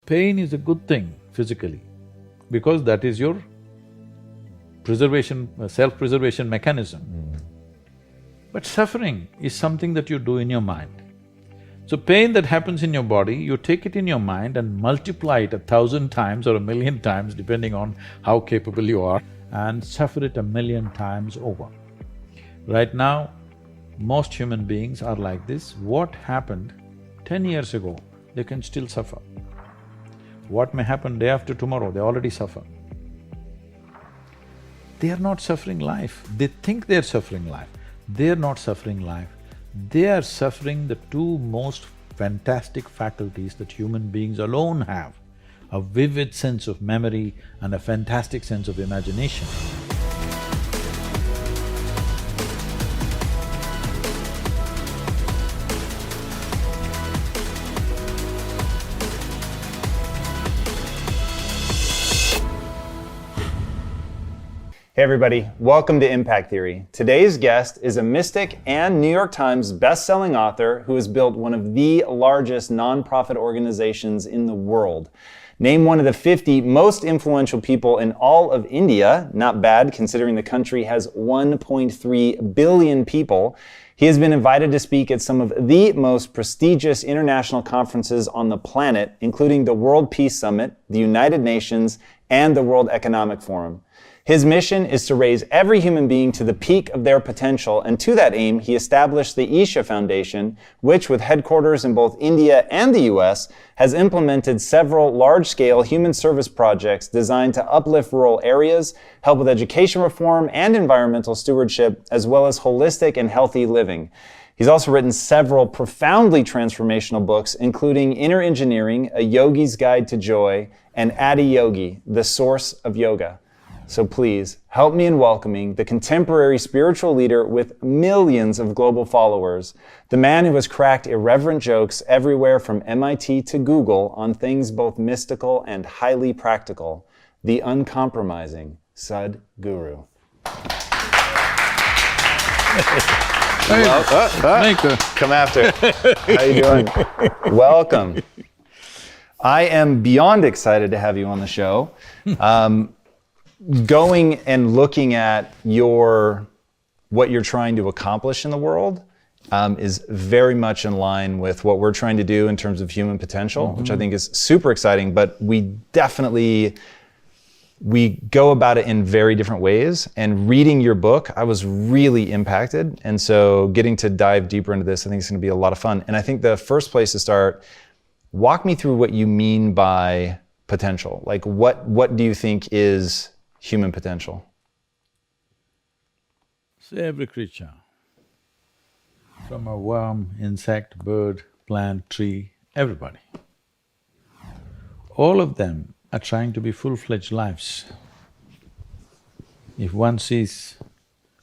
Pain is a good thing physically, because that is your preservation, self-preservation mechanism. But suffering is something that you do in your mind. So pain that happens in your body, you take it in your mind and multiply it 1,000 times or 1,000,000 times depending on how capable you are, and suffer it 1,000,000 times over. Right now, most human beings are like this. What happened 10 years ago, they can still suffer. What may happen day after tomorrow, they already suffer. They are not suffering life, they think they're suffering life. They're not suffering life, they are suffering the two most fantastic faculties that human beings alone have, a vivid sense of memory and a fantastic sense of imagination. Hey everybody, welcome to Impact Theory. Today's guest is a mystic and New York Times best-selling author who has built one of the largest nonprofit organizations in the world. Named one of the 50 most influential people in all of India, not bad considering the country has 1.3 billion people. He has been invited to speak at some of the most prestigious international conferences on the planet, including the World Peace Summit, the United Nations, and the World Economic Forum. His mission is to raise every human being to the peak of their potential, and to that aim, he established the Isha Foundation, which, with headquarters in both India and the US, has implemented several large-scale human service projects designed to uplift rural areas, help with education reform and environmental stewardship, as well as holistic and healthy living. He's also written several profoundly transformational books, including Inner Engineering, A Yogi's Guide to Joy, and Adi Yogi, The Source of Yoga. So please, help me in welcoming the contemporary spiritual leader with millions of global followers, the man who has cracked irreverent jokes everywhere from MIT to Google on things both mystical and highly practical, the uncompromising Sadhguru. Come after. How you doing? Welcome. I am beyond excited to have you on the show. Going and looking at what you're trying to accomplish in the world is very much in line with what we're trying to do in terms of human potential, which I think is super exciting, but we go about it in very different ways. And reading your book, I was really impacted. And so getting to dive deeper into this, I think it's gonna be a lot of fun. And I think the first place to start, walk me through what you mean by potential. Like what do you think is human potential? So every creature, from a worm, insect, bird, plant, tree, everybody, all of them are trying to be full-fledged lives. If one sees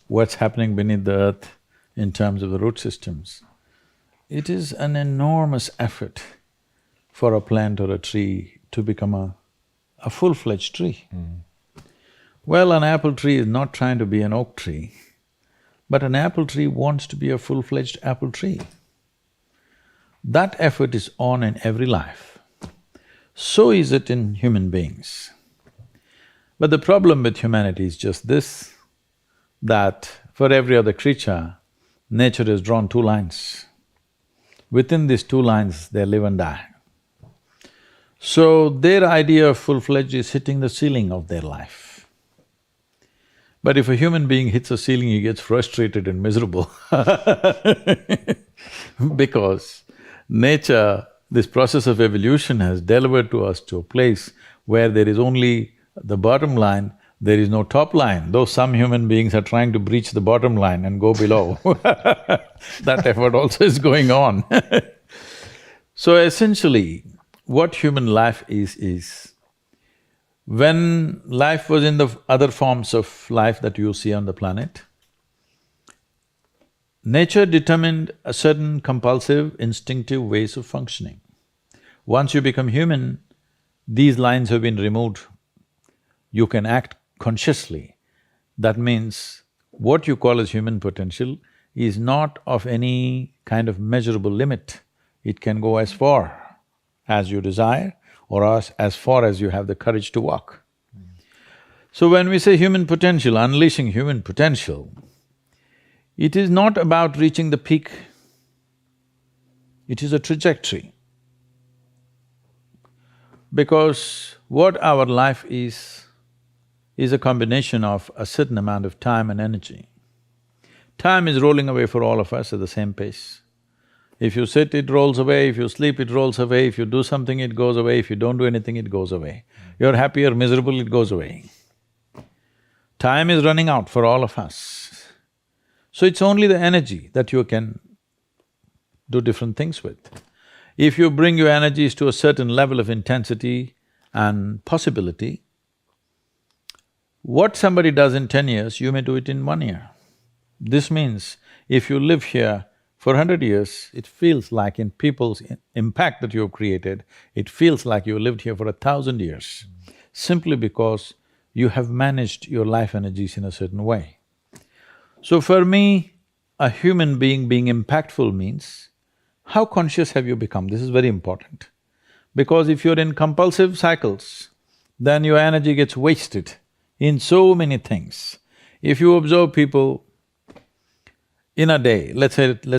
what's happening beneath the earth in terms of the root systems, it is an enormous effort for a plant or a tree to become a full-fledged tree. Well, an apple tree is not trying to be an oak tree, but an apple tree wants to be a full-fledged apple tree. That effort is on in every life. So is it in human beings. But the problem with humanity is just this, that for every other creature, nature has drawn two lines. Within these two lines, they live and die. So their idea of full-fledged is hitting the ceiling of their life. But if a human being hits a ceiling, he gets frustrated and miserable because nature, this process of evolution has delivered to us to a place where there is only the bottom line, there is no top line, though some human beings are trying to breach the bottom line and go below. That effort also is going on. So essentially, what human life is when life was in the other forms of life that you see on the planet, nature determined a certain compulsive, instinctive ways of functioning. Once you become human, these lines have been removed. You can act consciously. That means what you call as human potential is not of any kind of measurable limit. It can go as far as you desire, or as far as you have the courage to walk. So when we say human potential, unleashing human potential, it is not about reaching the peak, it is a trajectory. Because what our life is a combination of a certain amount of time and energy. Time is rolling away for all of us at the same pace. If you sit, it rolls away, if you sleep, it rolls away, if you do something, it goes away, if you don't do anything, it goes away. You're happy or miserable, it goes away. Time is running out for all of us. So it's only the energy that you can do different things with. If you bring your energies to a certain level of intensity and possibility, what somebody does in 10 years, you may do it in 1 year. This means if you live here for 100 years, it feels like in people's impact that you've created, it feels like you lived here for 1,000 years, simply because you have managed your life energies in a certain way. So for me, a human being impactful means, how conscious have you become? This is very important. Because if you're in compulsive cycles, then your energy gets wasted in so many things. If you observe people in a day, let's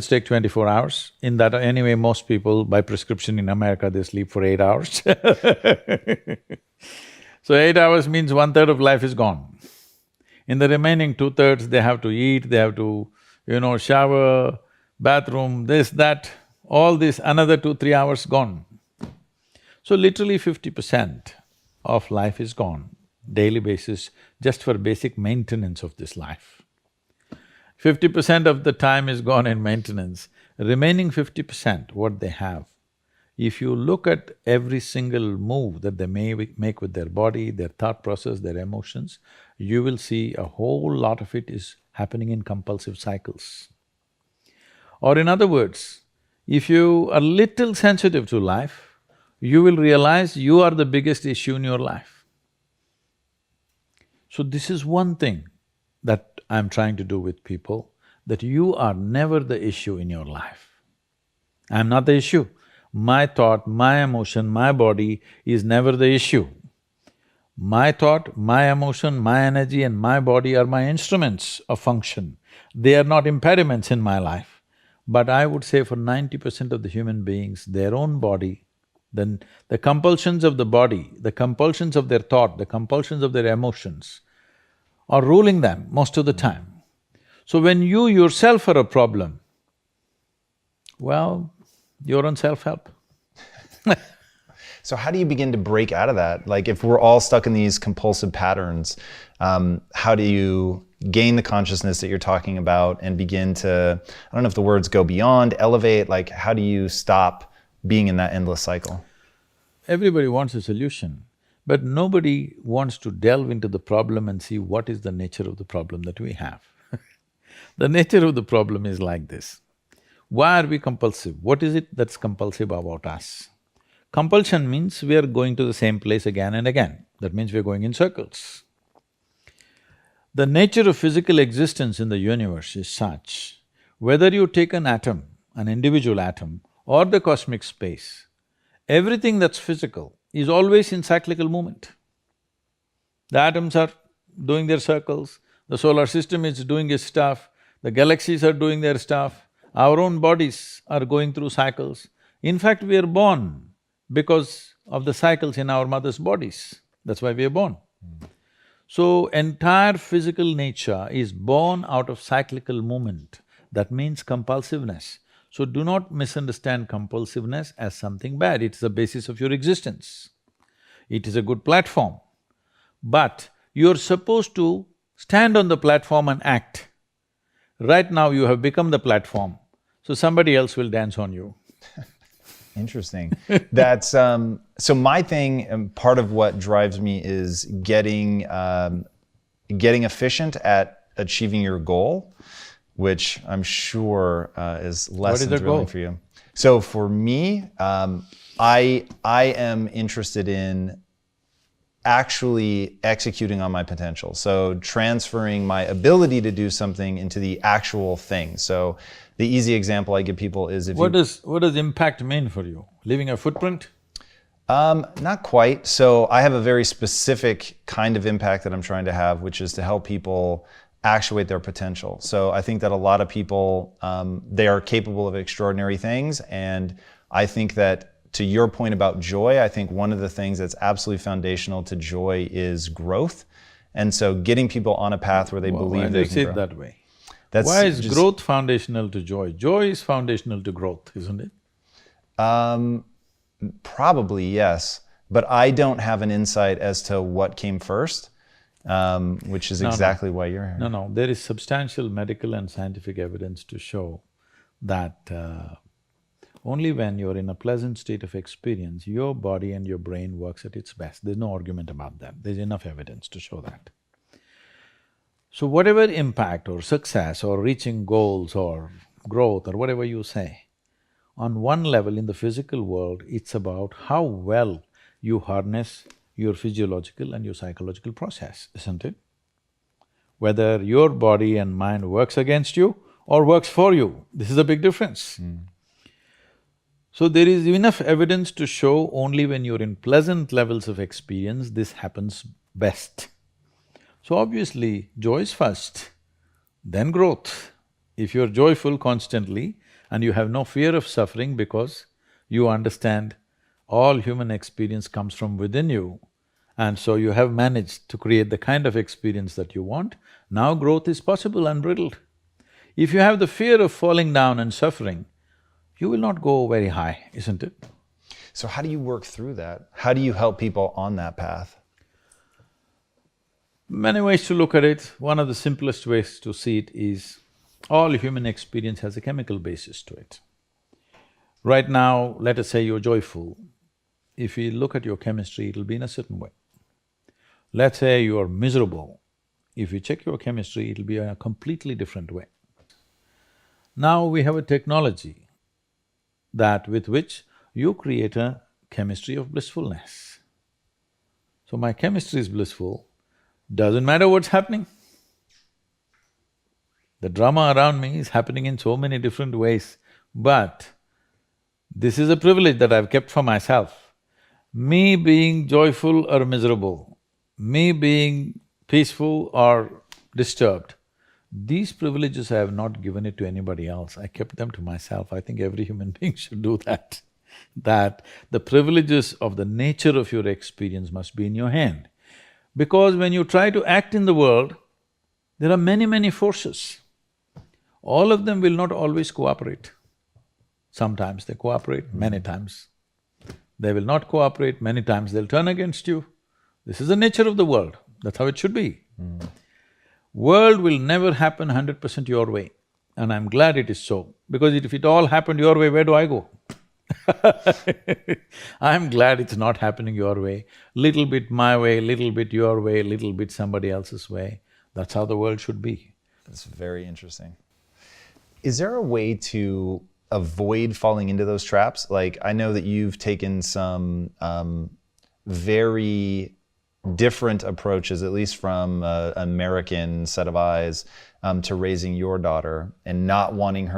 take 24 hours, in that anyway most people by prescription in America they sleep for 8 hours So 8 hours means 1/3 of life is gone. In the remaining 2/3 they have to eat, they have to, shower, bathroom, this, that, all this, another 2-3 hours gone. So literally 50% of life is gone, daily basis, just for basic maintenance of this life. 50% of the time is gone in maintenance, remaining 50%, what they have. If you look at every single move that they may make with their body, their thought process, their emotions, you will see a whole lot of it is happening in compulsive cycles. Or in other words, if you are little sensitive to life, you will realize you are the biggest issue in your life. So this is one thing that I'm trying to do with people, that you are never the issue in your life. I'm not the issue. My thought, my emotion, my body is never the issue. My thought, my emotion, my energy and my body are my instruments of function. They are not impediments in my life. But I would say for 90% of the human beings, their own body, then the compulsions of the body, the compulsions of their thought, the compulsions of their emotions are ruling them most of the time. So when you yourself are a problem, well, you're on self-help. So how do you begin to break out of that? Like if we're all stuck in these compulsive patterns, how do you gain the consciousness that you're talking about and begin to, I don't know if the words go beyond, elevate, like how do you stop being in that endless cycle? Everybody wants a solution, but nobody wants to delve into the problem and see what is the nature of the problem that we have. The nature of the problem is like this. Why are we compulsive? What is it that's compulsive about us? Compulsion means we are going to the same place again and again. That means we are going in circles. The nature of physical existence in the universe is such, whether you take an atom, an individual atom, or the cosmic space, everything that's physical is always in cyclical movement. The atoms are doing their circles, the solar system is doing its stuff, the galaxies are doing their stuff, our own bodies are going through cycles. In fact, we are born because of the cycles in our mother's bodies, that's why we are born. So, entire physical nature is born out of cyclical movement, that means compulsiveness. So do not misunderstand compulsiveness as something bad, it's the basis of your existence. It is a good platform, but you're supposed to stand on the platform and act. Right now you have become the platform, so somebody else will dance on you. Interesting. That's so my thing, part of what drives me is getting efficient at achieving your goal, which I'm sure is less than thrilling for you. So for me, I am interested in actually executing on my potential. So transferring my ability to do something into the actual thing. So the easy example I give people is if What does impact mean for you? Leaving a footprint? Not quite. So I have a very specific kind of impact that I'm trying to have, which is to help people actuate their potential. So I think that a lot of people, they are capable of extraordinary things. And I think that, to your point about joy, I think one of the things that's absolutely foundational to joy is growth. And so getting people on a path where they believe why do they you can say grow. it that way? That's Why is just, growth foundational to joy? Joy is foundational to growth, isn't it? Probably, yes. But I don't have an insight as to what came first, which is No, no. exactly why you're here. No, there is substantial medical and scientific evidence to show that only when you're in a pleasant state of experience, your body and your brain works at its best. There's no argument about that. There's enough evidence to show that. So whatever impact or success or reaching goals or growth or whatever you say, on one level in the physical world, it's about how well you harness your physiological and your psychological process, isn't it? Whether your body and mind works against you or works for you, this is a big difference. So there is enough evidence to show only when you're in pleasant levels of experience, this happens best. So obviously, joy is first, then growth. If you're joyful constantly and you have no fear of suffering because you understand all human experience comes from within you, and so you have managed to create the kind of experience that you want, now growth is possible, unbridled. If you have the fear of falling down and suffering, you will not go very high, isn't it? So how do you work through that? How do you help people on that path? Many ways to look at it. One of the simplest ways to see it is all human experience has a chemical basis to it. Right now, let us say you're joyful. If you look at your chemistry, it'll be in a certain way. Let's say you're miserable. If you check your chemistry, it'll be in a completely different way. Now we have a technology that with which you create a chemistry of blissfulness. So my chemistry is blissful, doesn't matter what's happening. The drama around me is happening in so many different ways, but this is a privilege that I've kept for myself. Me being joyful or miserable, me being peaceful or disturbed, these privileges I have not given it to anybody else, I kept them to myself. I think every human being should do that. That the privileges of the nature of your experience must be in your hand. Because when you try to act in the world, there are many forces. All of them will not always cooperate. Sometimes they cooperate, many times they will not cooperate, many times they'll turn against you. This is the nature of the world, that's how it should be. World will never happen 100% your way, and I'm glad it is so, because if it all happened your way, where do I go? I'm glad it's not happening your way. Little bit my way, little bit your way, little bit somebody else's way. That's how the world should be. That's very interesting. Is there a way to avoid falling into those traps? Like, I know that you've taken some very different approaches, at least from an American set of eyes, to raising your daughter and not wanting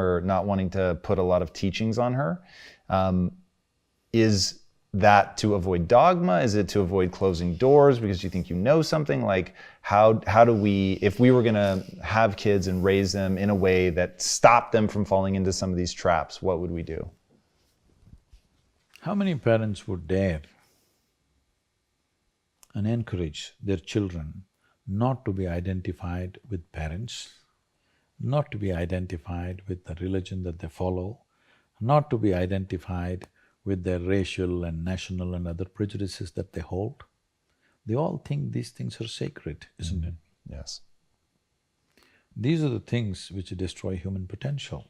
to put a lot of teachings on her. Is that to avoid dogma? Is it to avoid closing doors because you think you know something? Like, how do we, if we were gonna have kids and raise them in a way that stopped them from falling into some of these traps, what would we do? How many parents would dare and encourage their children not to be identified with parents, not to be identified with the religion that they follow, not to be identified with their racial and national and other prejudices that they hold? They all think these things are sacred, isn't it? Yes. These are the things which destroy human potential.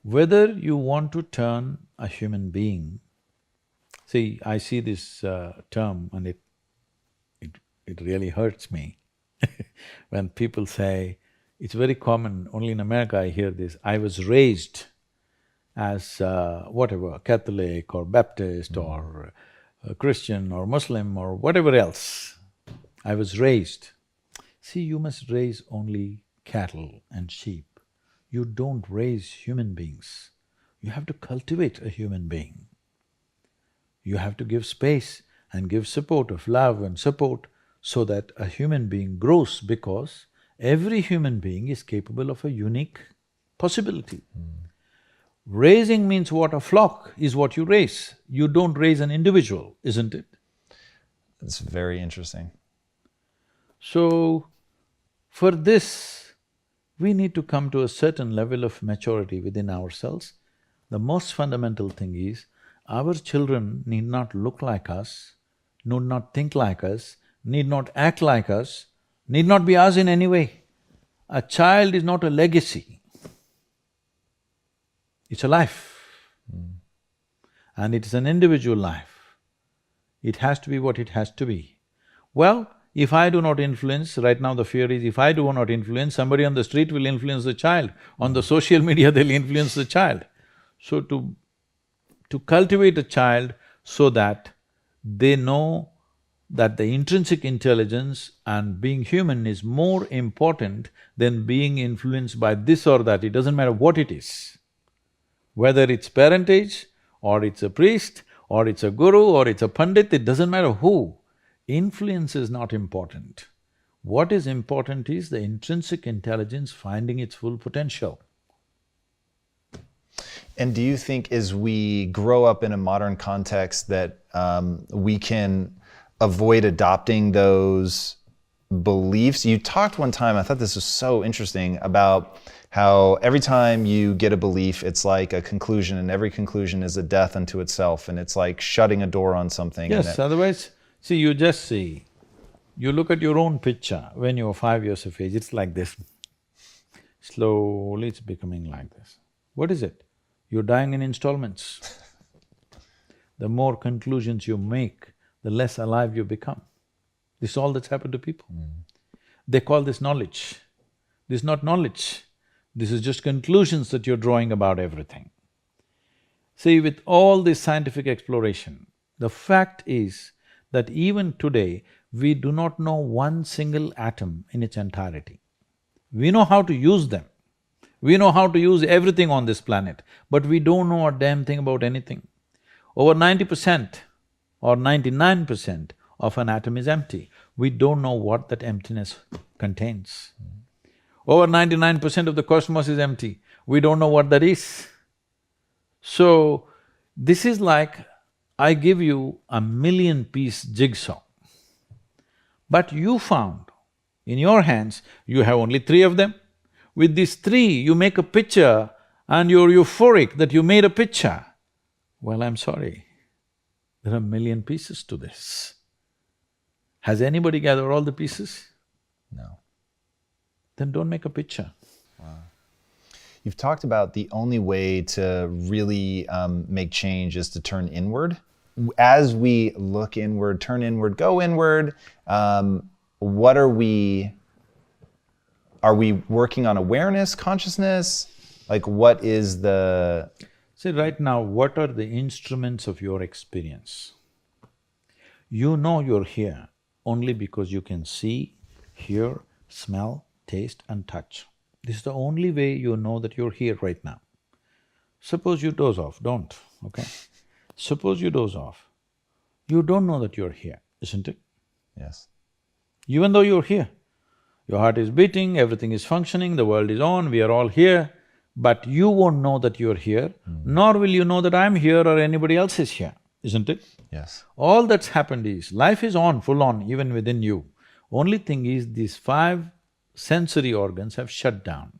Whether you want to turn a human being… See, I see this term and it really hurts me when people say, it's very common, only in America I hear this, I was raised as whatever, Catholic or Baptist or Christian or Muslim or whatever else. I was raised. See, you must raise only cattle and sheep. You don't raise human beings. You have to cultivate a human being. You have to give space and give support of love and support so that a human being grows, because every human being is capable of a unique possibility. Raising means what? A flock is what you raise. You don't raise an individual, isn't it? That's very interesting. So, for this, we need to come to a certain level of maturity within ourselves. The most fundamental thing is, our children need not look like us, need not think like us, need not act like us, need not be us in any way. A child is not a legacy, it's a life. And it is an individual life. It has to be what it has to be. Well, if I do not influence, right now the fear is if I do not influence, somebody on the street will influence the child, on the social media they'll influence the child. So to cultivate a child so that they know that the intrinsic intelligence and being human is more important than being influenced by this or that, it doesn't matter what it is. Whether it's parentage, or it's a priest, or it's a guru, or it's a pandit, it doesn't matter who. Influence is not important. What is important is the intrinsic intelligence finding its full potential. And do you think as we grow up in a modern context that we can avoid adopting those beliefs? You talked one time, I thought this was so interesting, about how every time you get a belief, it's like a conclusion, and every conclusion is a death unto itself, and it's like shutting a door on something. Yes, otherwise, see, you just see, you look at your own picture when you were 5 years of age, it's like this. Slowly it's becoming like this. What is it? You're dying in installments. The more conclusions you make, the less alive you become. This is all that's happened to people. They call this knowledge. This is not knowledge. This is just conclusions that you're drawing about everything. See, with all this scientific exploration, the fact is that even today, we do not know one single atom in its entirety. We know how to use them. We know how to use everything on this planet, but we don't know a damn thing about anything. Over 90% or 99% of an atom is empty. We don't know what that emptiness contains. Over 99% of the cosmos is empty. We don't know what that is. So, this is like, I give you a 1,000,000-piece jigsaw, but you found, in your hands, you have only 3 of them. With these 3, you make a picture and you're euphoric that you made a picture. Well, I'm sorry, there are 1,000,000 pieces to this. Has anybody gathered all the pieces? No. Then don't make a picture. You've talked about the only way to really make change is to turn inward. As we look inward, turn inward, go inward, what are we working on awareness, consciousness? Like, what is the… See, right now, what are the instruments of your experience? You know you're here only because you can see, hear, smell, taste and touch. This is the only way you know that you're here right now. Suppose you doze off, don't, okay? Suppose you doze off, you don't know that you're here, isn't it? Yes. Even though you're here, your heart is beating, everything is functioning, the world is on, we are all here, but you won't know that you're here, nor will you know that I'm here or anybody else is here, isn't it? Yes. All that's happened is, life is on, full on, even within you. Only thing is, these 5 sensory organs have shut down.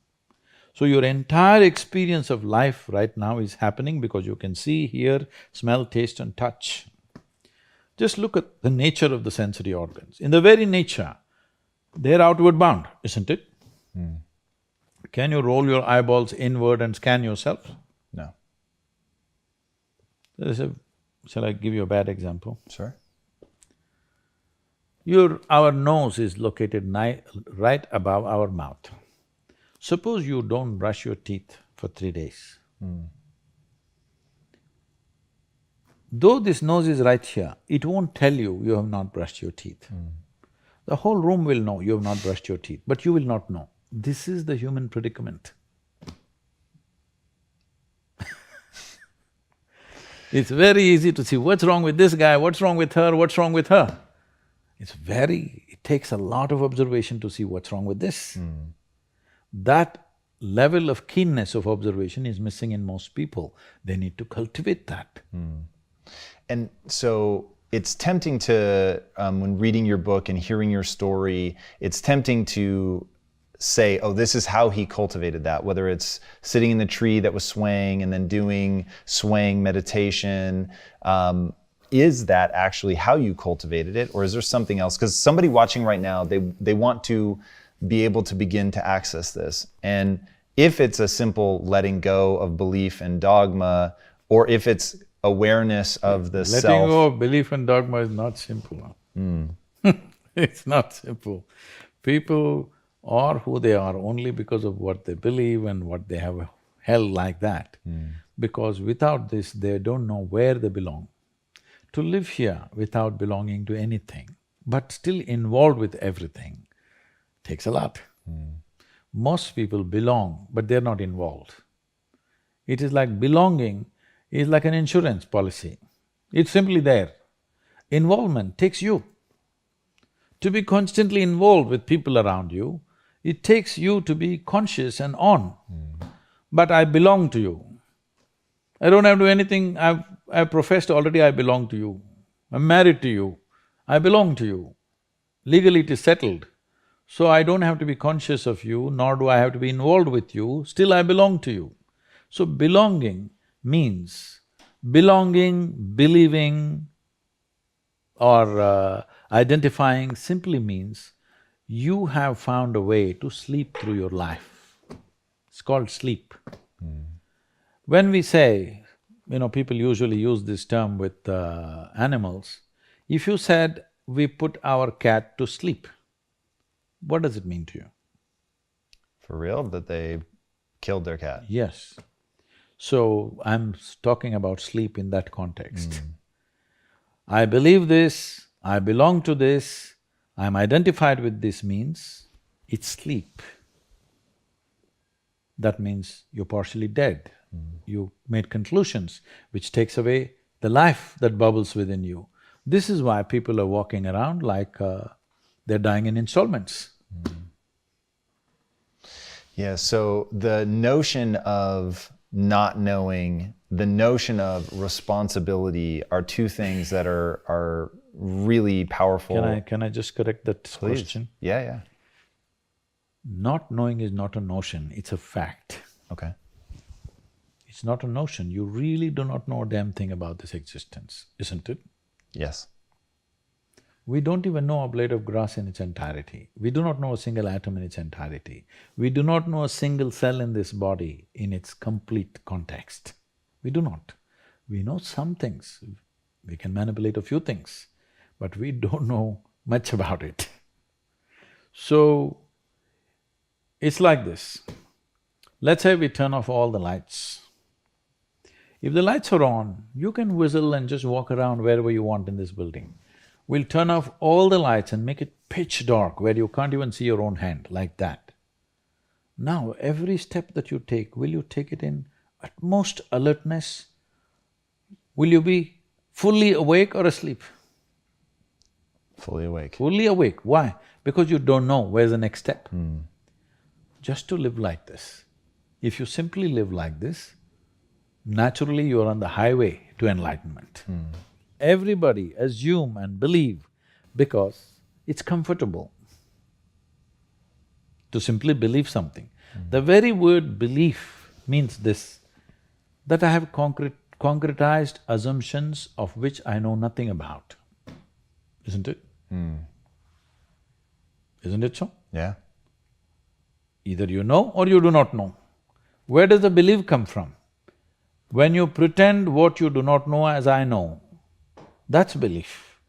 So your entire experience of life right now is happening because you can see, hear, smell, taste and touch. Just look at the nature of the sensory organs. In the very nature, they're outward bound, isn't it? Can you roll your eyeballs inward and scan yourself? No. Shall I give you a bad example? Sure. Our nose is located right above our mouth. Suppose you don't brush your teeth for 3 days. Though this nose is right here, it won't tell you you have not brushed your teeth. The whole room will know you have not brushed your teeth, but you will not know. This is the human predicament. It's very easy to see what's wrong with this guy, what's wrong with her, what's wrong with her. It takes a lot of observation to see what's wrong with this. That level of keenness of observation is missing in most people. They need to cultivate that. And so it's tempting to, when reading your book and hearing your story, it's tempting to say, oh, this is how he cultivated that, whether it's sitting in the tree that was swaying and then doing swaying meditation. Is that actually how you cultivated it, or is there something else? Because somebody watching right now, they want to be able to begin to access this. And if it's a simple letting go of belief and dogma, or if it's awareness of the self. Letting go of belief and dogma is not simple. It's not simple. People are who they are only because of what they believe and what they have held like that. Because without this, they don't know where they belong. To live here without belonging to anything, but still involved with everything, takes a lot. Most people belong, but they're not involved. It is like belonging is like an insurance policy. It's simply there. Involvement takes you. To be constantly involved with people around you, it takes you to be conscious and on. But I belong to you. I don't have to do anything, I've professed already I belong to you. I'm married to you, I belong to you. Legally it is settled. So I don't have to be conscious of you, nor do I have to be involved with you, still I belong to you. So belonging means, believing or identifying simply means you have found a way to sleep through your life. It's called sleep. When we say, people usually use this term with animals, if you said, we put our cat to sleep, what does it mean to you? For real? That they killed their cat? Yes. So, I'm talking about sleep in that context. I believe this, I belong to this, I'm identified with this means it's sleep. That means you're partially dead. You made conclusions, which takes away the life that bubbles within you. This is why people are walking around like they're dying in installments. Yeah, so the notion of not knowing, the notion of responsibility are two things that are really powerful. Can I just correct that Please. question? Yeah. Not knowing is not a notion, it's a fact. Okay. It's not a notion, you really do not know a damn thing about this existence, isn't it? Yes. We don't even know a blade of grass in its entirety. We do not know a single atom in its entirety. We do not know a single cell in this body in its complete context. We do not. We know some things, we can manipulate a few things, but we don't know much about it. So, it's like this. Let's say we turn off all the lights. If the lights are on, you can whistle and just walk around wherever you want in this building. We'll turn off all the lights and make it pitch dark where you can't even see your own hand, like that. Now, every step that you take, will you take it in utmost alertness? Will you be fully awake or asleep? Fully awake. Fully awake. Why? Because you don't know where's the next step. Just to live like this. If you simply live like this, naturally you're on the highway to enlightenment. Everybody assume and believe because it's comfortable to simply believe something. The very word belief means this, that I have concretized assumptions of which I know nothing about, isn't it? Isn't it so? Yeah. Either you know or you do not know. Where does the belief come from? When you pretend what you do not know as I know, that's belief.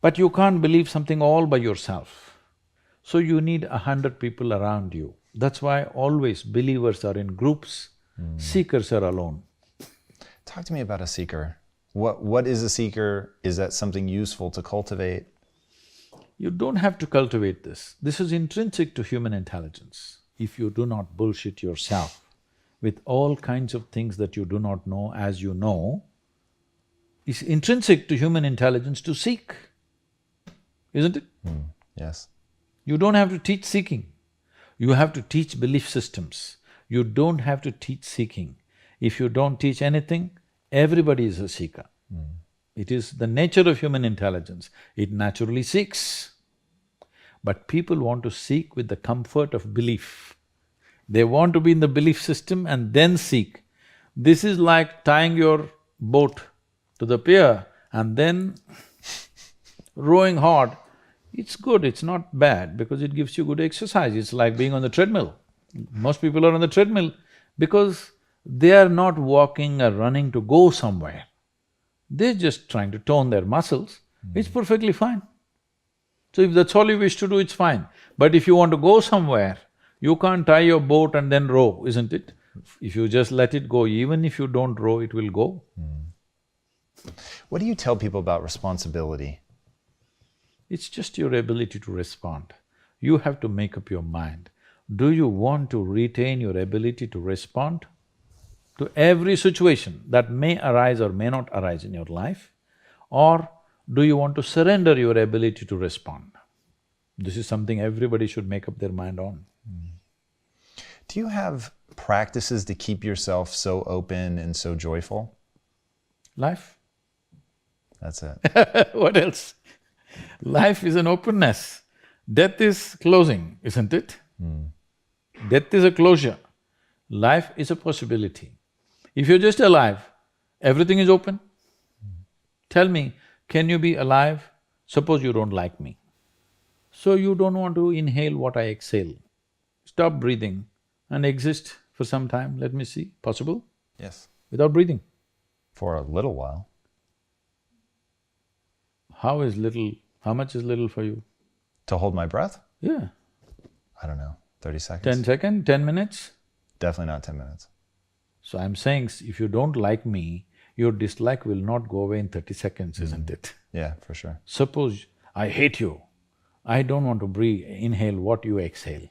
But you can't believe something all by yourself. So you need 100 people around you. That's why always believers are in groups, seekers are alone. Talk to me about a seeker. What is a seeker? Is that something useful to cultivate? You don't have to cultivate this. This is intrinsic to human intelligence. If you do not bullshit yourself with all kinds of things that you do not know as you know, It's intrinsic to human intelligence to seek, isn't it? Yes. You don't have to teach seeking. You have to teach belief systems. You don't have to teach seeking. If you don't teach anything, everybody is a seeker. It is the nature of human intelligence, it naturally seeks. But people want to seek with the comfort of belief. They want to be in the belief system and then seek. This is like tying your boat to the pier and then rowing hard. It's good, it's not bad because it gives you good exercise. It's like being on the treadmill. Most people are on the treadmill because they are not walking or running to go somewhere. They're just trying to tone their muscles. It's perfectly fine. So if that's all you wish to do, it's fine. But if you want to go somewhere, you can't tie your boat and then row, isn't it? If you just let it go, even if you don't row, it will go. What do you tell people about responsibility? It's just your ability to respond. You have to make up your mind. Do you want to retain your ability to respond to every situation that may arise or may not arise in your life? Or do you want to surrender your ability to respond? This is something everybody should make up their mind on. Do you have practices to keep yourself so open and so joyful? Life? That's it. What else? Life is an openness. Death is closing, isn't it? Death is a closure. Life is a possibility. If you're just alive, everything is open. Tell me, can you be alive? Suppose you don't like me. So you don't want to inhale what I exhale. Stop breathing and exist for some time, let me see. Possible? Yes. Without breathing. For a little while. How is little… how much is little for you? To hold my breath? Yeah. I don't know, 30 seconds? 10 seconds, 10 minutes? Definitely not 10 minutes. So I'm saying, if you don't like me, your dislike will not go away in 30 seconds, isn't it? Yeah, for sure. Suppose I hate you, I don't want to breathe, inhale what you exhale.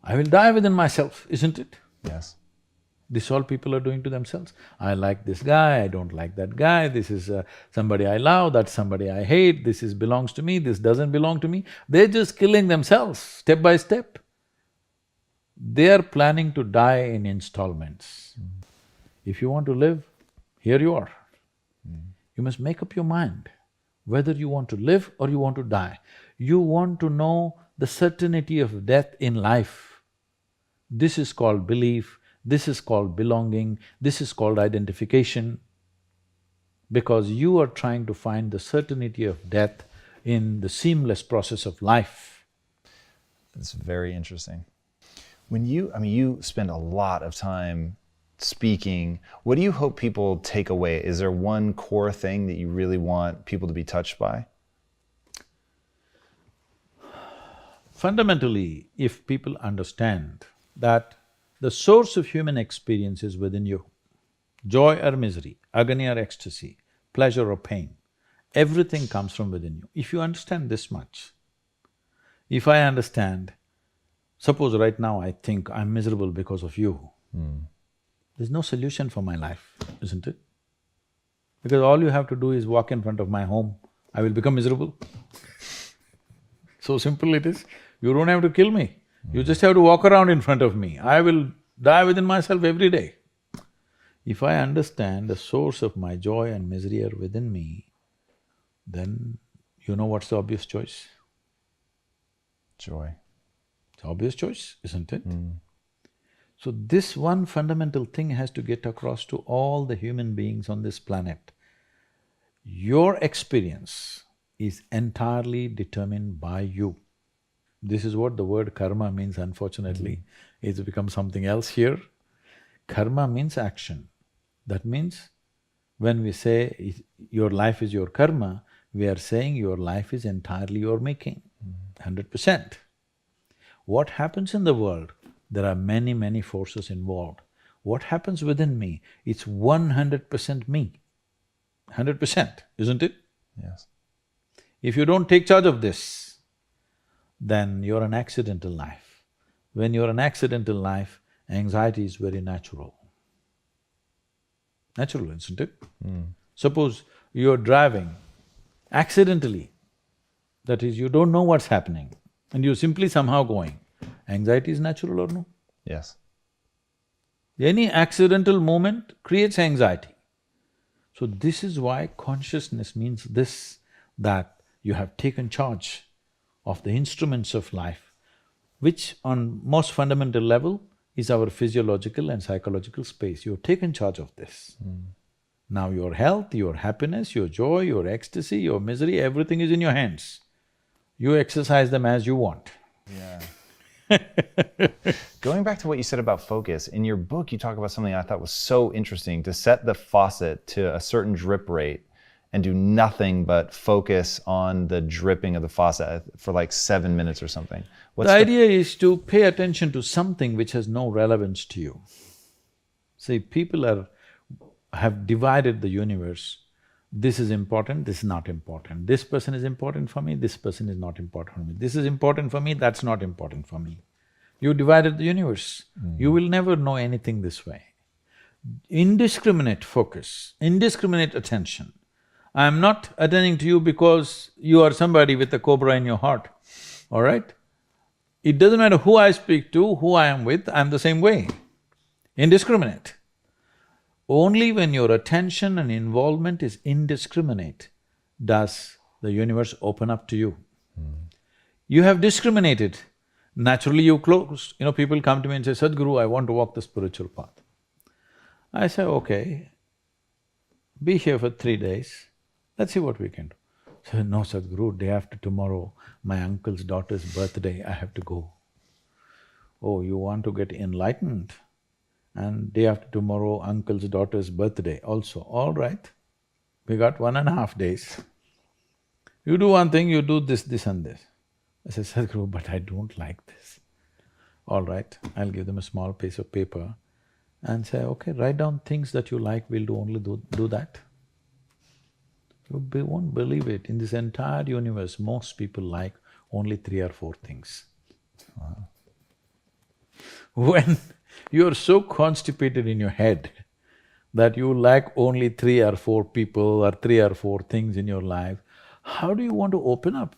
I will die within myself, isn't it? Yes. This all people are doing to themselves. I like this guy, I don't like that guy, this is somebody I love, that's somebody I hate, this is belongs to me, this doesn't belong to me. They're just killing themselves step by step. They are planning to die in installments. If you want to live, here you are. You must make up your mind whether you want to live or you want to die. You want to know the certainty of death in life. This is called belief, this is called belonging, this is called identification, because you are trying to find the certainty of death in the seamless process of life. It's very interesting. You spend a lot of time speaking. What do you hope people take away? Is there one core thing that you really want people to be touched by? Fundamentally, if people understand that the source of human experience is within you, joy or misery, agony or ecstasy, pleasure or pain, everything comes from within you. If you understand this much, if I understand, suppose right now I think I'm miserable because of you, there's no solution for my life, isn't it? Because all you have to do is walk in front of my home, I will become miserable. So simple it is. You don't have to kill me, you just have to walk around in front of me. I will die within myself every day. If I understand the source of my joy and misery are within me, then you know what's the obvious choice? Joy. It's the obvious choice, isn't it? So this one fundamental thing has to get across to all the human beings on this planet. Your experience is entirely determined by you. This is what the word karma means, unfortunately. It's become something else here. Karma means action. That means when we say your life is your karma, we are saying your life is entirely your making, 100%. What happens in the world? There are many, many forces involved. What happens within me? It's 100% me, 100%, isn't it? Yes. If you don't take charge of this, then you're an accidental life. When you're an accidental life, anxiety is very natural. Natural, isn't it? Suppose you're driving accidentally, that is, you don't know what's happening and you're simply somehow going. Anxiety is natural or no? Yes. Any accidental movement creates anxiety. So this is why consciousness means this, that you have taken charge of the instruments of life, which on most fundamental level is our physiological and psychological space. You've taken charge of this. Now your health, your happiness, your joy, your ecstasy, your misery, everything is in your hands. You exercise them as you want. Yeah. Going back to what you said about focus, in your book you talk about something I thought was so interesting, to set the faucet to a certain drip rate and do nothing but focus on the dripping of the faucet for like 7 minutes or something. The idea is to pay attention to something which has no relevance to you. See, people have divided the universe. This is important, this is not important. This person is important for me, this person is not important for me. This is important for me, that's not important for me. You divided the universe. You will never know anything this way. Indiscriminate focus, indiscriminate attention. I'm not attending to you because you are somebody with a cobra in your heart, all right? It doesn't matter who I speak to, who I am with, I'm the same way. Indiscriminate. Only when your attention and involvement is indiscriminate does the universe open up to you. You have discriminated, naturally you close. People come to me and say, Sadhguru, I want to walk the spiritual path. I say, okay, be here for 3 days, let's see what we can do. So, no Sadhguru, day after tomorrow, my uncle's daughter's birthday, I have to go. Oh, you want to get enlightened? And day after tomorrow, uncle's daughter's birthday also. All right, we got 1.5 days. You do one thing, you do this, this and this. I said, Sadhguru, but I don't like this. All right, I'll give them a small piece of paper and say, okay, write down things that you like, we'll only do that. You won't believe it, in this entire universe, most people like only 3 or 4 things. Wow. When you're so constipated in your head that you like only 3 or 4 people or 3 or 4 things in your life, how do you want to open up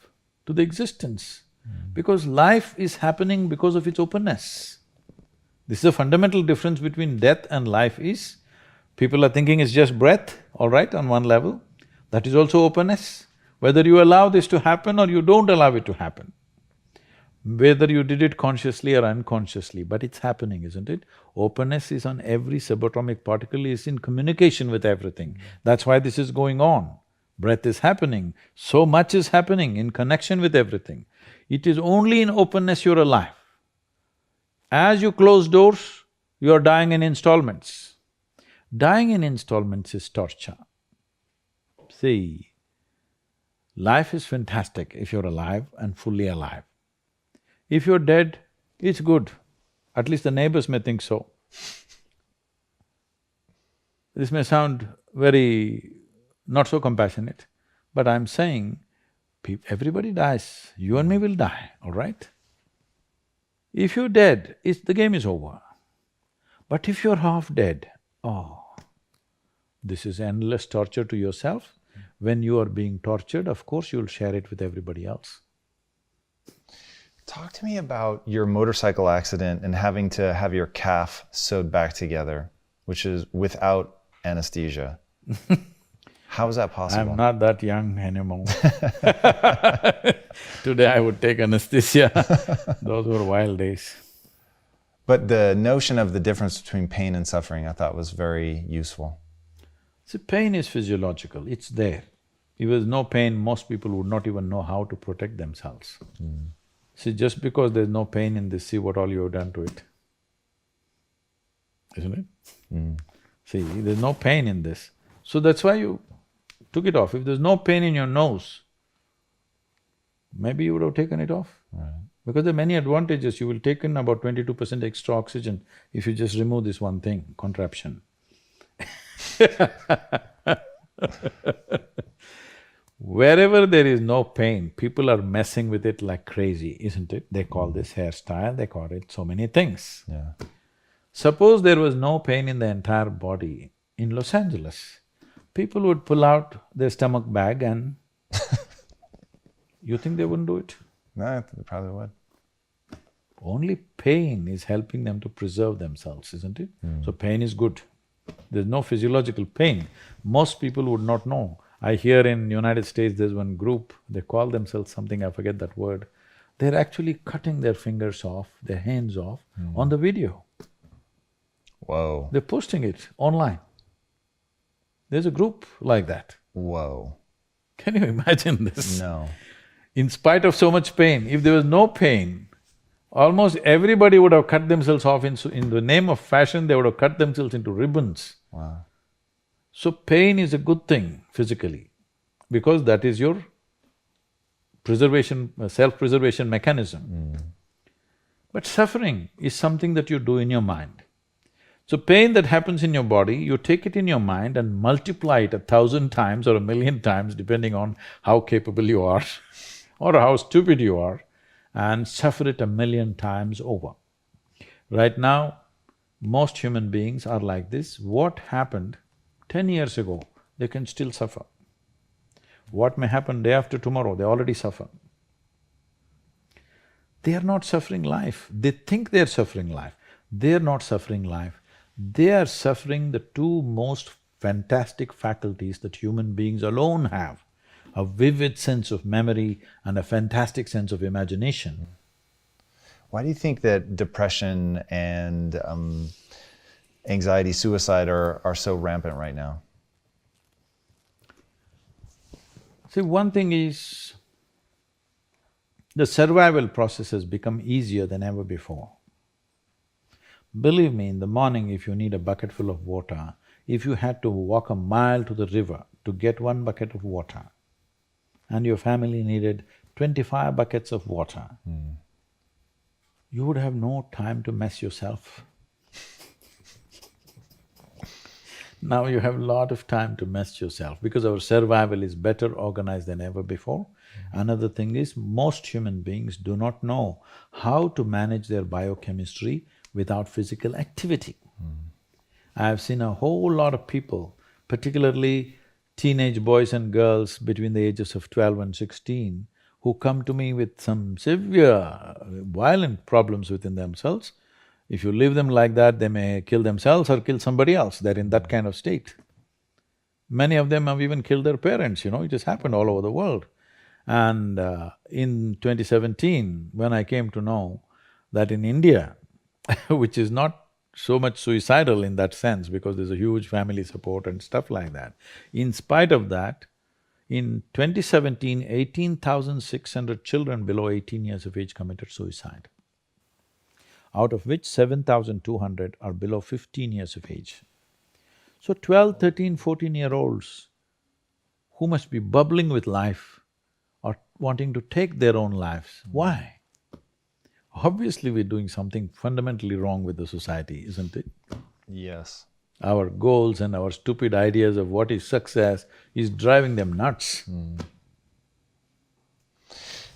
to the existence? Because life is happening because of its openness. This is a fundamental difference between death and life is, people are thinking it's just breath, all right, on one level, that is also openness. Whether you allow this to happen or you don't allow it to happen, whether you did it consciously or unconsciously, but it's happening, isn't it? Openness is on every subatomic particle, is in communication with everything. That's why this is going on. Breath is happening, so much is happening in connection with everything. It is only in openness you're alive. As you close doors, you're dying in installments. Dying in installments is torture. See, life is fantastic if you're alive and fully alive. If you're dead, it's good, at least the neighbors may think so. This may sound very not so compassionate, but I'm saying, everybody dies, you and me will die, all right? If you're dead, the game is over. But if you're half dead, oh, this is endless torture to yourself. When you are being tortured, of course you'll share it with everybody else. Talk to me about your motorcycle accident and having to have your calf sewed back together, which is without anesthesia. How is that possible? I'm not that young anymore. Today I would take anesthesia. Those were wild days. But the notion of the difference between pain and suffering I thought was very useful. See, pain is physiological, it's there. If there's no pain, most people would not even know how to protect themselves. See, just because there's no pain in this, see what all you have done to it, isn't it? See, there's no pain in this, so that's why you took it off. If there's no pain in your nose, maybe you would have taken it off. Right. Because there are many advantages. You will take in about 22% extra oxygen if you just remove this one thing, contraption. Wherever there is no pain, people are messing with it like crazy, isn't it? They call this hairstyle, they call it so many things. Yeah. Suppose there was no pain in the entire body, in Los Angeles, people would pull out their stomach bag and you think they wouldn't do it? No, they probably would. Only pain is helping them to preserve themselves, isn't it? So pain is good. There's no physiological pain. Most people would not know. I hear in United States there's one group, they call themselves something, I forget that word. They're actually cutting their fingers off, their hands off on the video. Whoa. They're posting it online. There's a group like that. Whoa. Can you imagine this? No. In spite of so much pain, if there was no pain, almost everybody would have cut themselves off in the name of fashion, they would have cut themselves into ribbons. Wow. So pain is a good thing physically, because that is your preservation, self-preservation mechanism. But suffering is something that you do in your mind. So pain that happens in your body, you take it in your mind and multiply it 1,000 times or 1,000,000 times, depending on how capable you are or how stupid you are, and suffer it 1,000,000 times over. Right now, most human beings are like this. What happened 10 years ago, they can still suffer. What may happen day after tomorrow, they already suffer. They are not suffering life, they think they're suffering life. They're not suffering life, they are suffering the two most fantastic faculties that human beings alone have, a vivid sense of memory and a fantastic sense of imagination. Why do you think that depression and anxiety, suicide are so rampant right now? See, one thing is, the survival process has become easier than ever before. Believe me, in the morning if you need a bucket full of water, if you had to walk a mile to the river to get one bucket of water, and your family needed 25 buckets of water, you would have no time to mess yourself. Now you have a lot of time to mess yourself because our survival is better organized than ever before. Another thing is, most human beings do not know how to manage their biochemistry without physical activity. I've seen a whole lot of people, particularly teenage boys and girls between the ages of 12 and 16, who come to me with some severe, violent problems within themselves. If you leave them like that, they may kill themselves or kill somebody else, they're in that kind of state. Many of them have even killed their parents, it just happened all over the world. And in 2017, when I came to know that in India, which is not so much suicidal in that sense because there's a huge family support and stuff like that, in spite of that, in 2017, 18,600 children below 18 years of age committed suicide, out of which 7,200 are below 15 years of age. So 12, 13, 14-year-olds who must be bubbling with life are wanting to take their own lives. Why? Obviously we're doing something fundamentally wrong with the society, isn't it? Yes. Our goals and our stupid ideas of what is success is driving them nuts.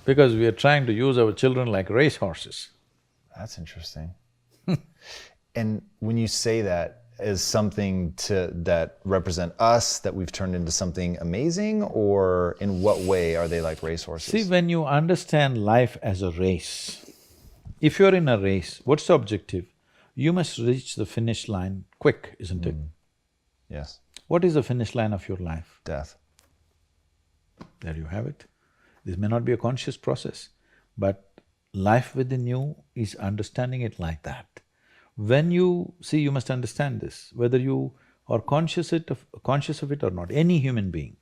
Because we are trying to use our children like racehorses. That's interesting. And when you say that as something that represent us, that we've turned into something amazing, or in what way are they like racehorses? See, when you understand life as a race, if you're in a race, what's the objective? You must reach the finish line quick, isn't it? Yes. What is the finish line of your life? Death. There you have it. This may not be a conscious process, but life within you is understanding it like that. When you… see, you must understand this, whether you are conscious of it or not, any human being.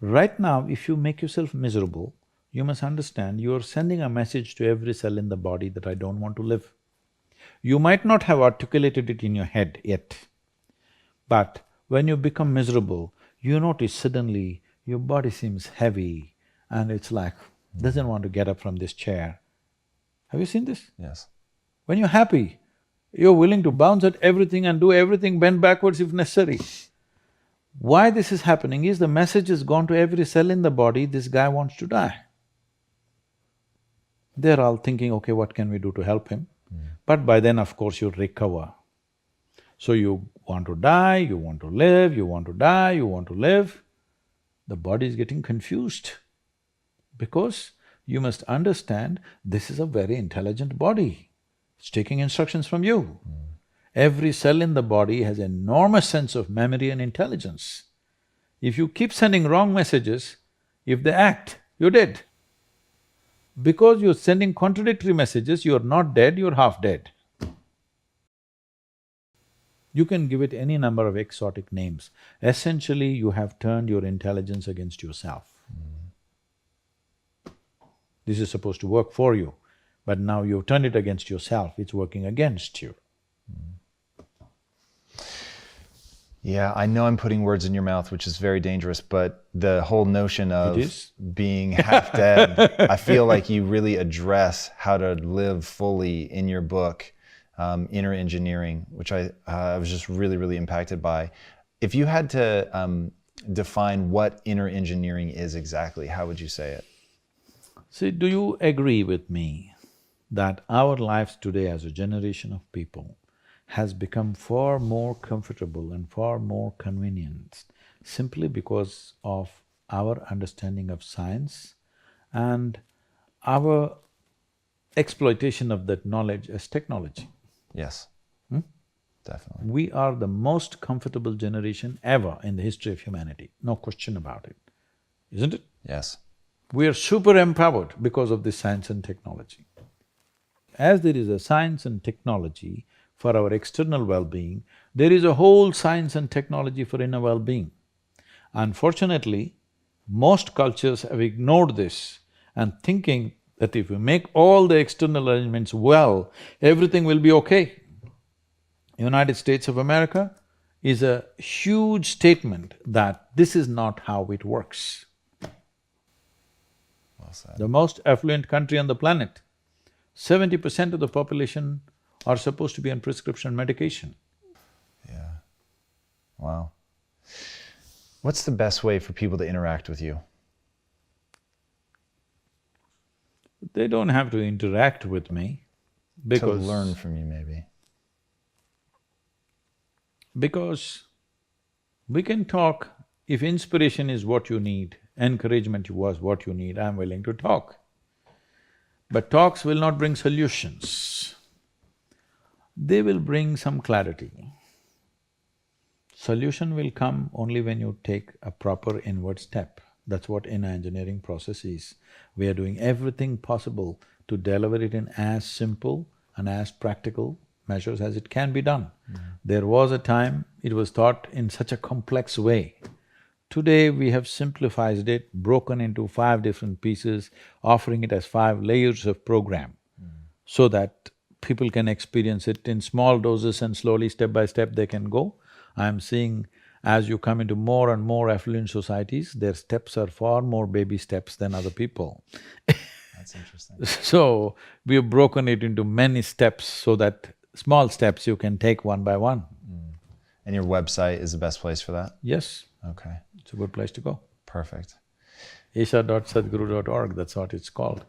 Right now, if you make yourself miserable, you must understand you are sending a message to every cell in the body that I don't want to live. You might not have articulated it in your head yet, but when you become miserable, you notice suddenly your body seems heavy and it's like, doesn't want to get up from this chair. Have you seen this? Yes. When you're happy, you're willing to bounce at everything and do everything, bend backwards if necessary. Why this is happening is the message has gone to every cell in the body, this guy wants to die. They're all thinking, okay, what can we do to help him? But by then, of course, you recover. So you want to die, you want to live, you want to die, you want to live. The body is getting confused because you must understand this is a very intelligent body. It's taking instructions from you. Every cell in the body has enormous sense of memory and intelligence. If you keep sending wrong messages, if they act, you're dead. Because you're sending contradictory messages, you're not dead, you're half dead. You can give it any number of exotic names. Essentially, you have turned your intelligence against yourself. This is supposed to work for you, but now you've turned it against yourself, it's working against you. Yeah, I know I'm putting words in your mouth, which is very dangerous, but the whole notion of being half dead, I feel like you really address how to live fully in your book, Inner Engineering, which I was just really, really impacted by. If you had to define what inner engineering is exactly, how would you say it? See, do you agree with me that our lives today as a generation of people has become far more comfortable and far more convenient simply because of our understanding of science and our exploitation of that knowledge as technology? Yes, definitely. We are the most comfortable generation ever in the history of humanity, no question about it, isn't it? Yes. We are super empowered because of this science and technology. As there is a science and technology for our external well-being, there is a whole science and technology for inner well-being. Unfortunately, most cultures have ignored this and thinking that if we make all the external arrangements well, everything will be okay. United States of America is a huge statement that this is not how it works. Well said. The most affluent country on the planet, 70% of the population are supposed to be on prescription medication. Yeah. Wow. What's the best way for people to interact with you? They don't have to interact with me because… To learn from you, maybe. Because we can talk, if inspiration is what you need, encouragement was what you need, I'm willing to talk. But talks will not bring solutions. They will bring some clarity. Solution will come only when you take a proper inward step. That's what inner engineering process is. We are doing everything possible to deliver it in as simple and as practical measures as it can be done. There was a time it was taught in such a complex way. Today we have simplified it, broken into 5 different pieces, offering it as 5 layers of program so that people can experience it in small doses and slowly, step by step, they can go. I'm seeing as you come into more and more affluent societies, their steps are far more baby steps than other people. That's interesting. So, we have broken it into many steps so that small steps you can take one by one. And your website is the best place for that? Yes, Okay, it's a good place to go. perfect. isha.sadhguru.org, that's what it's called.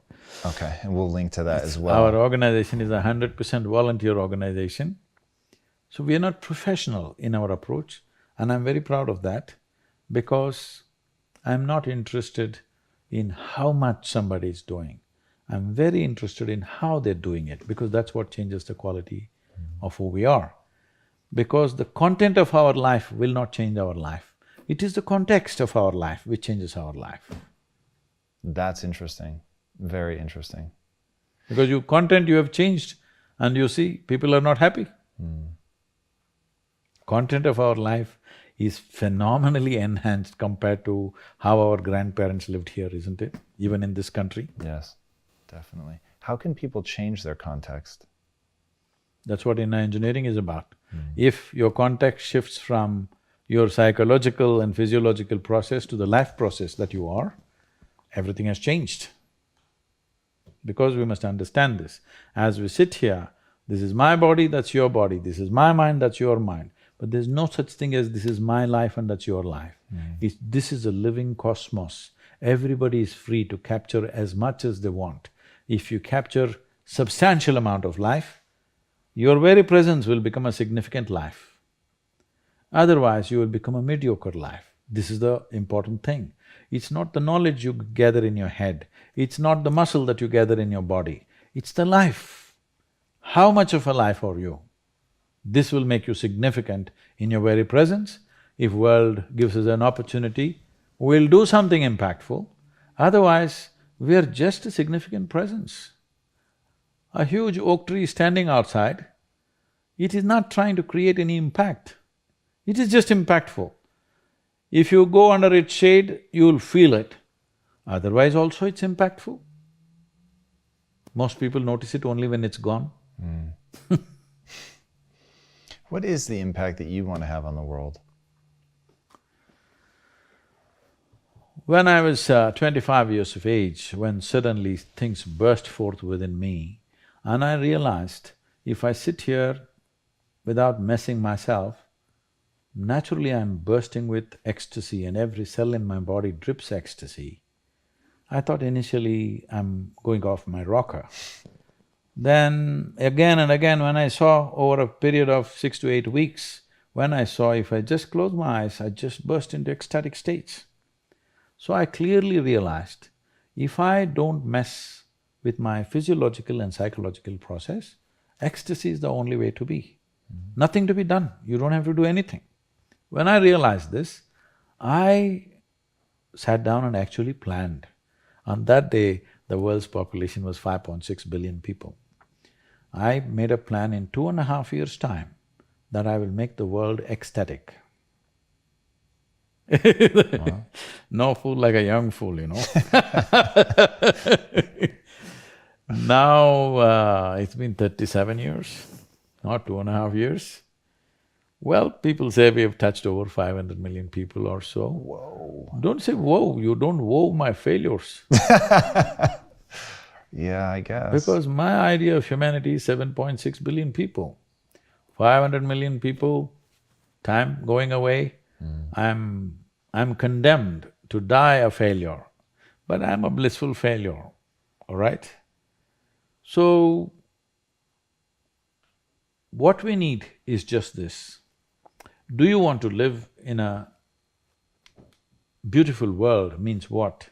Okay, and we'll link to that as well. Our organization is 100% volunteer organization. So we are not professional in our approach, and I'm very proud of that because I'm not interested in how much somebody is doing. I'm very interested in how they're doing it because that's what changes the quality of who we are. Because the content of our life will not change our life. It is the context of our life which changes our life. That's interesting, very interesting. Because your content you have changed and you see people are not happy. Content of our life is phenomenally enhanced compared to how our grandparents lived here, isn't it? Even in this country. Yes, definitely. How can people change their context? That's what inner engineering is about. If your context shifts from your psychological and physiological process to the life process that you are, everything has changed. Because we must understand this. As we sit here, this is my body, that's your body, this is my mind, that's your mind. But there's no such thing as this is my life and that's your life. This is a living cosmos. Everybody is free to capture as much as they want. If you capture substantial amount of life, your very presence will become a significant life. Otherwise, you will become a mediocre life. This is the important thing. It's not the knowledge you gather in your head, it's not the muscle that you gather in your body, it's the life. How much of a life are you? This will make you significant in your very presence. If world gives us an opportunity, we'll do something impactful. Otherwise, we are just a significant presence. A huge oak tree standing outside, it is not trying to create any impact. It is just impactful. If you go under its shade, you'll feel it. Otherwise also it's impactful. Most people notice it only when it's gone. What is the impact that you want to have on the world? When I was 25 years of age, when suddenly things burst forth within me, and I realized if I sit here without messing myself, naturally I'm bursting with ecstasy and every cell in my body drips ecstasy. I thought initially I'm going off my rocker. Then again and again when I saw over a period of 6 to 8 weeks, when I saw if I just close my eyes, I just burst into ecstatic states. So I clearly realized, if I don't mess with my physiological and psychological process, ecstasy is the only way to be. Nothing to be done, you don't have to do anything. When I realized this, I sat down and actually planned. On that day, the world's population was 5.6 billion people. I made a plan in 2.5 years' time that I will make the world ecstatic. No fool like a young fool, you know. Now, it's been 37 years, not 2.5 years. Well, people say we have touched over 500 million people or so. Whoa. Don't say whoa, you don't woe my failures. Yeah, I guess. Because my idea of humanity is 7.6 billion people. 500 million people, time going away, I'm condemned to die a failure, but I'm a blissful failure, all right? So, what we need is just this. Do you want to live in a beautiful world means what?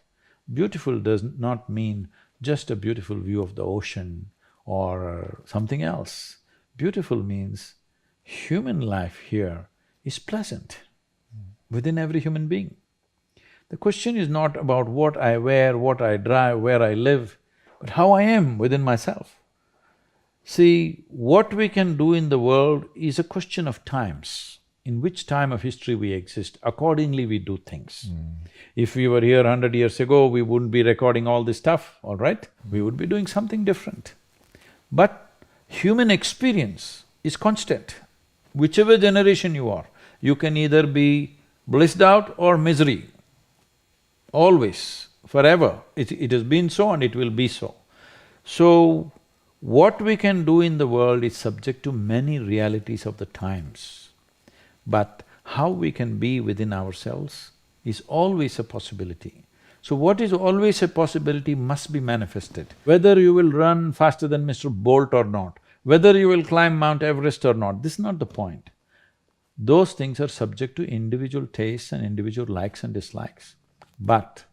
Beautiful does not mean just a beautiful view of the ocean or something else. Beautiful means human life here is pleasant within every human being. The question is not about what I wear, what I drive, where I live, but how I am within myself. See, what we can do in the world is a question of times. In which time of history we exist, accordingly we do things. If we were here 100 years ago, we wouldn't be recording all this stuff, all right? We would be doing something different. But human experience is constant. Whichever generation you are, you can either be blissed out or misery. Always, forever. It has been so and it will be so. So, what we can do in the world is subject to many realities of the times. But how we can be within ourselves is always a possibility. So what is always a possibility must be manifested. Whether you will run faster than Mr. Bolt or not, whether you will climb Mount Everest or not, this is not the point. Those things are subject to individual tastes and individual likes and dislikes. But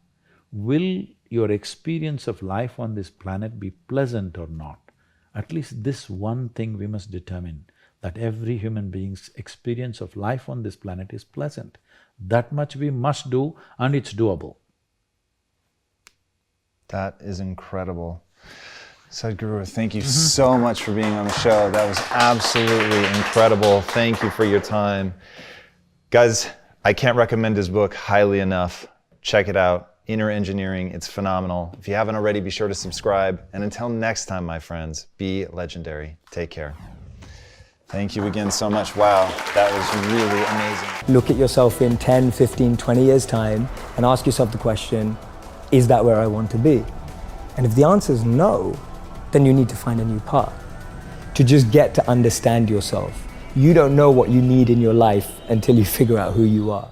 will your experience of life on this planet be pleasant or not? At least this one thing we must determine, that every human being's experience of life on this planet is pleasant. That much we must do and it's doable. That is incredible. Sadhguru, thank you so much for being on the show. That was absolutely incredible. Thank you for your time. Guys, I can't recommend his book highly enough. Check it out, Inner Engineering, it's phenomenal. If you haven't already, be sure to subscribe. And until next time, my friends, be legendary. Take care. Thank you again so much. Wow, that was really amazing. Look at yourself in 10, 15, 20 years' time and ask yourself the question, is that where I want to be? And if the answer is no, then you need to find a new path. To just get to understand yourself. You don't know what you need in your life until you figure out who you are.